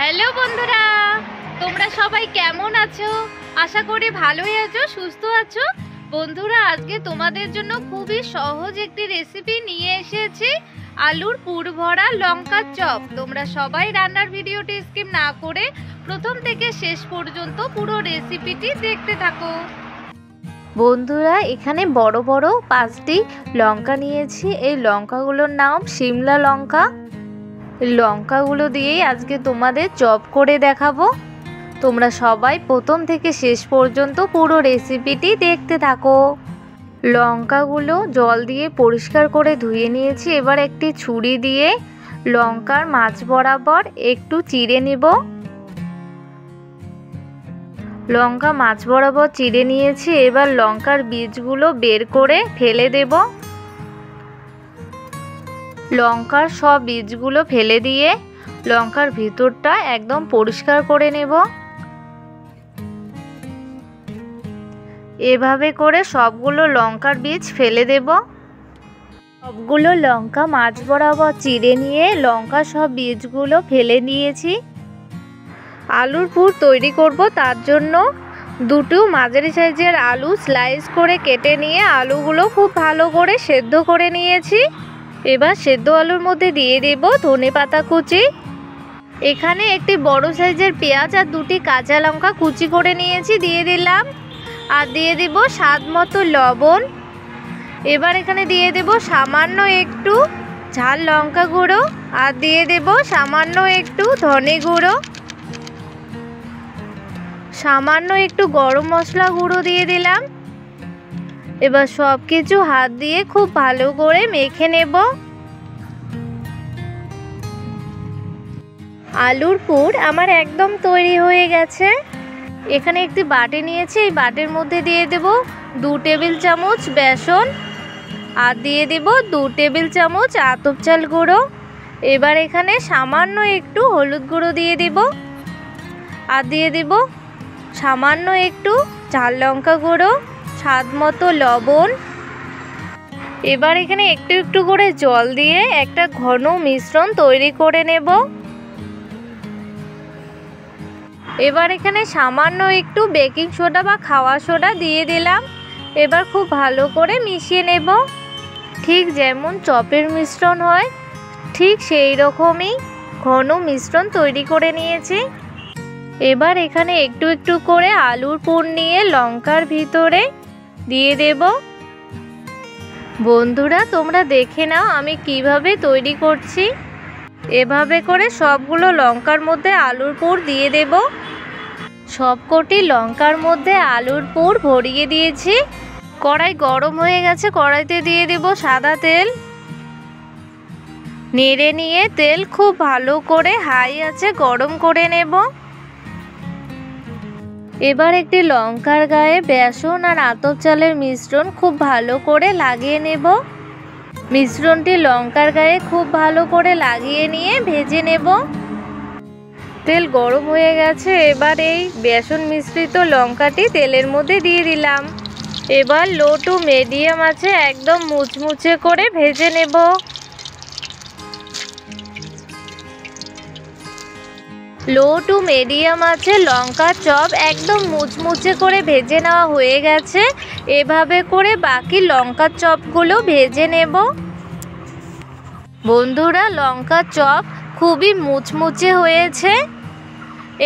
Hello বন্ধুরা, তোমরা সবাই কেমন আছো? আশা করি ভালোই আছো, সুস্থ আছো। বন্ধুরা, আজকে তোমাদের জন্য খুবই সহজ একটি রেসিপি নিয়ে এসেছি, আলুর পুর ভরা লঙ্কার চপ। তোমরা সবাই রান্নার ভিডিওটি স্কিপ না করে প্রথম থেকে শেষ পর্যন্ত পুরো রেসিপিটি দেখতে থাকো। বন্ধুরা, এখানে বড় বড় 5টি লঙ্কা নিয়েছি। এই লঙ্কাগুলোর নাম সিমলা লঙ্কা। লঙ্কাগুলো দিয়েই আজকে তোমাদের চপ করে দেখাবো। তোমরা সবাই প্রথম থেকে শেষ পর্যন্ত পুরো রেসিপিটি দেখতে থাকো। লঙ্কাগুলো জল দিয়ে পরিষ্কার করে ধুয়ে নিয়েছি। এবার একটি ছুরি দিয়ে লঙ্কার মাঝ বরাবর একটু চিড়ে নেব। লঙ্কা মাঝ বরাবর চিড়ে নিয়েছি। এবার লঙ্কার বীজগুলো বের করে ফেলে দেব। লঙ্কার সব বীজগুলো ফেলে দিয়ে লঙ্কার ভিতরটা একদম পরিষ্কার করে নেব। এভাবে করে সবগুলো লঙ্কার বীজ ফেলে দেব। সবগুলো লঙ্কা মাঝ বরাবর চিড়ে নিয়ে লঙ্কা সব বীজগুলো ফেলে নিয়েছি। আলুর পুর তৈরি করব, তার জন্য দুটো মাঝারি সাইজের আলু স্লাইস করে কেটে নিয়ে আলুগুলো খুব ভালো করে সেদ্ধ করে নিয়েছি। এবার সেদ্ধ আলুর মধ্যে দিয়ে দেব ধনেপাতা কুচি। এখানে একটি বড় সাইজের পেঁয়াজ আর 2টি কাঁচা লঙ্কা কুচি করে নিয়েছি, দিয়ে দিলাম। আর দিয়ে দেব স্বাদ মতো লবণ। এবার এখানে দিয়ে দেব সামান্য একটু ঝাল লঙ্কা গুঁড়ো আর দিয়ে দেব সামান্য একটু ধনে গুঁড়ো, সামান্য একটু গরম মশলা গুঁড়ো দিয়ে দিলাম। এবার সব কিছু হাত দিয়ে খুব ভালো করে মেখে নেব। আলুর পুর আমার একদম তৈরি হয়ে গেছে। এখানে একটি বাটি নিয়েছি। এই বাটির মধ্যে দিয়ে দেব 2 টেবিল চামচ বেসন আর দিয়ে দেব 2 টেবিল চামচ আতপ চাল গুঁড়ো। এবার এখানে সামান্য একটু হলুদ গুঁড়ো দিয়ে দেব আর দিয়ে দেব সামান্য একটু ঝাল লঙ্কা গুঁড়ো, স্বাদ মতো লবণ। এবার এখানে একটু একটু করে জল দিয়ে একটা ঘন মিশ্রণ তৈরি করে নেব। এবার এখানে সামান্য একটু বেকিং সোডা বা খাওয়া সোডা দিয়ে দিলাম। এবার খুব ভালো করে মিশিয়ে নেব। ঠিক যেমন চপের মিশ্রণ হয় ঠিক সেই রকমই ঘন মিশ্রণ তৈরি করে নিয়েছি। এবার এখানে একটু একটু করে আলুর পুর নিয়ে লঙ্কার ভিতরে দিয়ে দেব। বন্ধুরা, তোমরা দেখে নাও আমি কিভাবে তৈরি করছি। এভাবে করে সবগুলো লঙ্কার মধ্যে আলুর পুর দিয়ে দেব। সবকটি লঙ্কার মধ্যে আলুর পুর ভরিয়ে দিয়েছি। কড়াই গরম হয়ে গেছে, কড়াইতে দিয়ে দেব সাদা তেল। নেড়ে নিয়ে তেল খুব ভালো করে হাই আঁচে গরম করে নেব। এবার একটি লঙ্কার গায়ে বেসন আর আতপ চালের মিশ্রণ খুব ভালো করে লাগিয়ে নেব। মিশ্রণটি লঙ্কার গায়ে খুব ভালো করে লাগিয়ে নিয়ে ভেজে নেব। তেল গরম হয়ে গেছে। এবার এই বেসন মিশ্রিত লঙ্কাটি তেলের মধ্যে দিয়ে দিলাম। এবার লো টু মিডিয়াম আছে একদম মুচমুচে করে ভেজে নেব। লো টু মিডিয়াম আছে লঙ্কার চপ একদম মুচমুচে করে ভেজে নেওয়া হয়ে গেছে। এভাবে করে বাকি লঙ্কার চপগুলো ভেজে নেব। বন্ধুরা, লঙ্কার চপ খুবই মুচমুচে হয়েছে।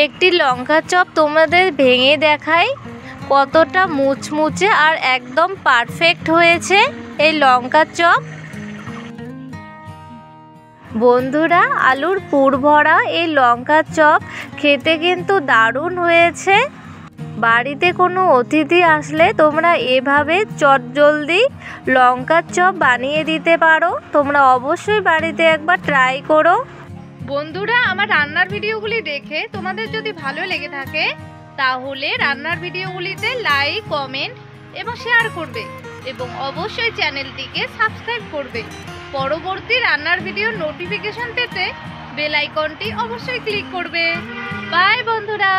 একটি লঙ্কার চপ তোমাদের ভেঙে দেখাই কতটা মুচমুচে আর একদম পারফেক্ট হয়েছে এই লঙ্কার চপ। বন্ধুরা, আলুর পুর ভরা এই লঙ্কার চপ খেতে কিন্তু দারুণ হয়েছে। বাড়িতে কোনো অতিথি আসলে তোমরা এভাবে চটজলদি লঙ্কার চপ বানিয়ে দিতে পারো। তোমরা অবশ্যই বাড়িতে একবার ট্রাই করো। বন্ধুরা, আমার রান্নার ভিডিওগুলি দেখে তোমাদের যদি ভালো লেগে থাকে তাহলে রান্নার ভিডিওগুলিতে লাইক, কমেন্ট এবং শেয়ার করবে এবং অবশ্যই চ্যানেলটিকে সাবস্ক্রাইব করবে। পরবর্তী রান্নার ভিডিওর নোটিফিকেশন পেতে বেল আইকনটি অবশ্যই ক্লিক করবে। বাই বন্ধুরা।